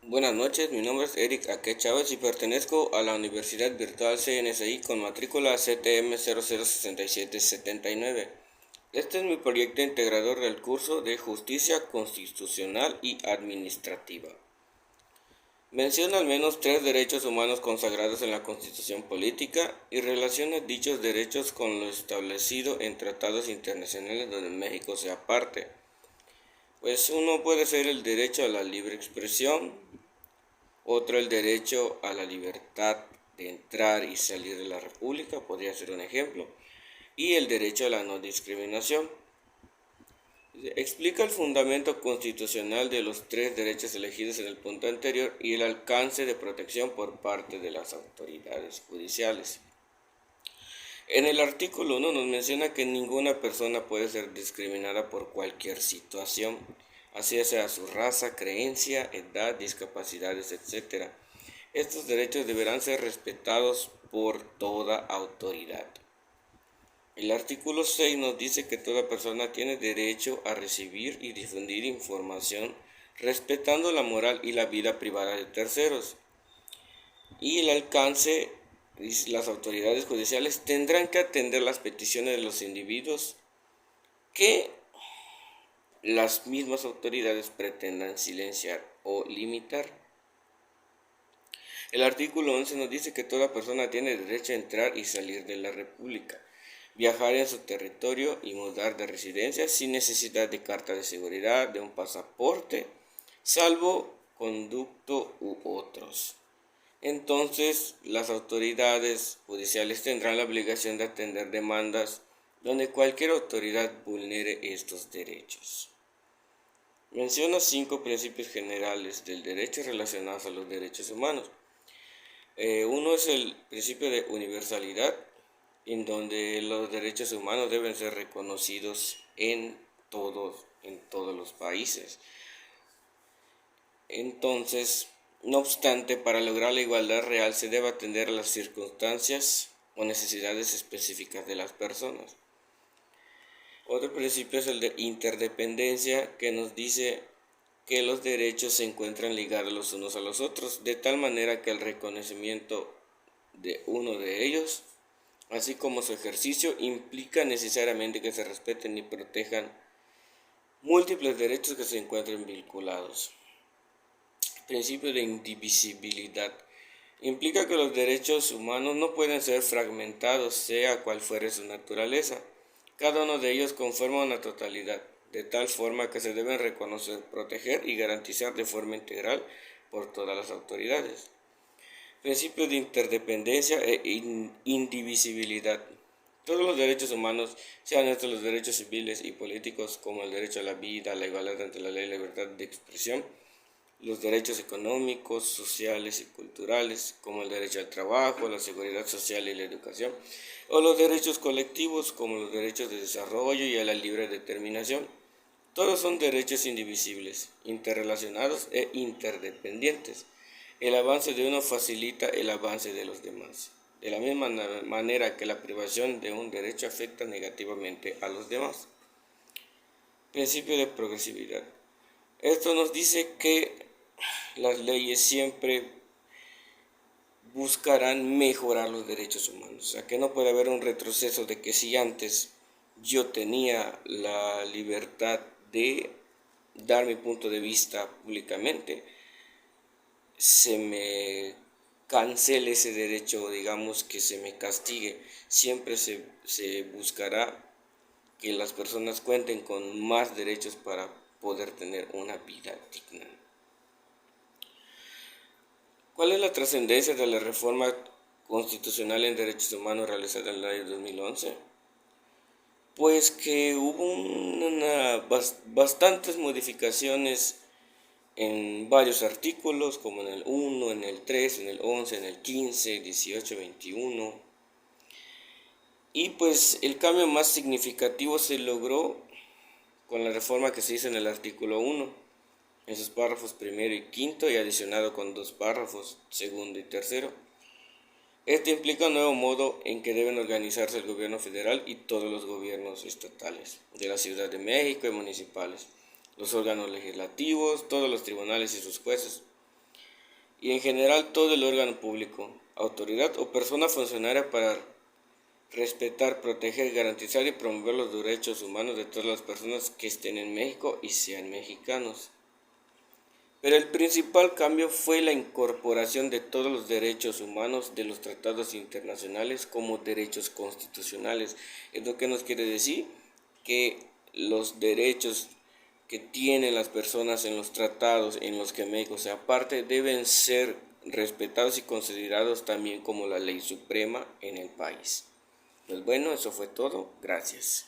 Buenas noches, mi nombre es Eric Aque Chávez y pertenezco a la Universidad Virtual CNSI con matrícula CTM 006779. Este es mi proyecto integrador del curso de Justicia Constitucional y Administrativa. Menciona al menos 3 derechos humanos consagrados en la Constitución Política y relaciona dichos derechos con lo establecido en tratados internacionales donde México sea parte. Pues uno puede ser el derecho a la libre expresión, otro el derecho a la libertad de entrar y salir de la República, podría ser un ejemplo, y el derecho a la no discriminación. Explica el fundamento constitucional de los 3 derechos elegidos en el punto anterior y el alcance de protección por parte de las autoridades judiciales. En el artículo 1 nos menciona que ninguna persona puede ser discriminada por cualquier situación, así sea su raza, creencia, edad, discapacidades, etc. Estos derechos deberán ser respetados por toda autoridad. El artículo 6 nos dice que toda persona tiene derecho a recibir y difundir información respetando la moral y la vida privada de terceros. Y el alcance, las autoridades judiciales tendrán que atender las peticiones de los individuos que las mismas autoridades pretendan silenciar o limitar. El artículo 11 nos dice que toda persona tiene derecho a entrar y salir de la República, viajar en su territorio y mudar de residencia sin necesidad de carta de seguridad, de un pasaporte, salvo conducto u otros. Entonces, las autoridades judiciales tendrán la obligación de atender demandas donde cualquier autoridad vulnere estos derechos. Menciona 5 principios generales del derecho relacionados a los derechos humanos. Uno es el principio de universalidad, en donde los derechos humanos deben ser reconocidos en todos los países. Entonces, no obstante, para lograr la igualdad real se debe atender a las circunstancias o necesidades específicas de las personas. Otro principio es el de interdependencia, que nos dice que los derechos se encuentran ligados los unos a los otros, de tal manera que el reconocimiento de uno de ellos, así como su ejercicio, implica necesariamente que se respeten y protejan múltiples derechos que se encuentren vinculados. Principio de indivisibilidad. Implica que los derechos humanos no pueden ser fragmentados, sea cual fuere su naturaleza. Cada uno de ellos conforma una totalidad, de tal forma que se deben reconocer, proteger y garantizar de forma integral por todas las autoridades. Principio de interdependencia e indivisibilidad. Todos los derechos humanos, sean estos los derechos civiles y políticos, como el derecho a la vida, la igualdad ante la ley, la libertad de expresión, los derechos económicos, sociales y culturales, como el derecho al trabajo, la seguridad social y la educación, o los derechos colectivos, como los derechos de desarrollo y a la libre determinación. Todos son derechos indivisibles, interrelacionados e interdependientes. El avance de uno facilita el avance de los demás, de la misma manera que la privación de un derecho afecta negativamente a los demás. Principio de progresividad. Esto nos dice que las leyes siempre buscarán mejorar los derechos humanos, o sea que no puede haber un retroceso de que si antes yo tenía la libertad de dar mi punto de vista públicamente, se me cancele ese derecho, digamos que se me castigue. Siempre se buscará que las personas cuenten con más derechos para poder tener una vida digna. ¿Cuál es la trascendencia de la reforma constitucional en derechos humanos realizada en el año 2011? Pues que hubo bastantes modificaciones en varios artículos, como en el 1, en el 3, en el 11, en el 15, 18, 21. Y pues el cambio más significativo se logró con la reforma que se hizo en el artículo 1, en sus párrafos primero y quinto y adicionado con 2 párrafos segundo y tercero. Esto implica un nuevo modo en que deben organizarse el gobierno federal y todos los gobiernos estatales, de la Ciudad de México y municipales, los órganos legislativos, todos los tribunales y sus jueces. y en general todo el órgano público, autoridad o persona funcionaria para respetar, proteger, garantizar y promover los derechos humanos de todas las personas que estén en México y sean mexicanos. Pero el principal cambio fue la incorporación de todos los derechos humanos de los tratados internacionales como derechos constitucionales. ¿Es lo que nos quiere decir? Que los derechos que tienen las personas en los tratados en los que México sea parte deben ser respetados y considerados también como la ley suprema en el país. Pues bueno, eso fue todo. Gracias.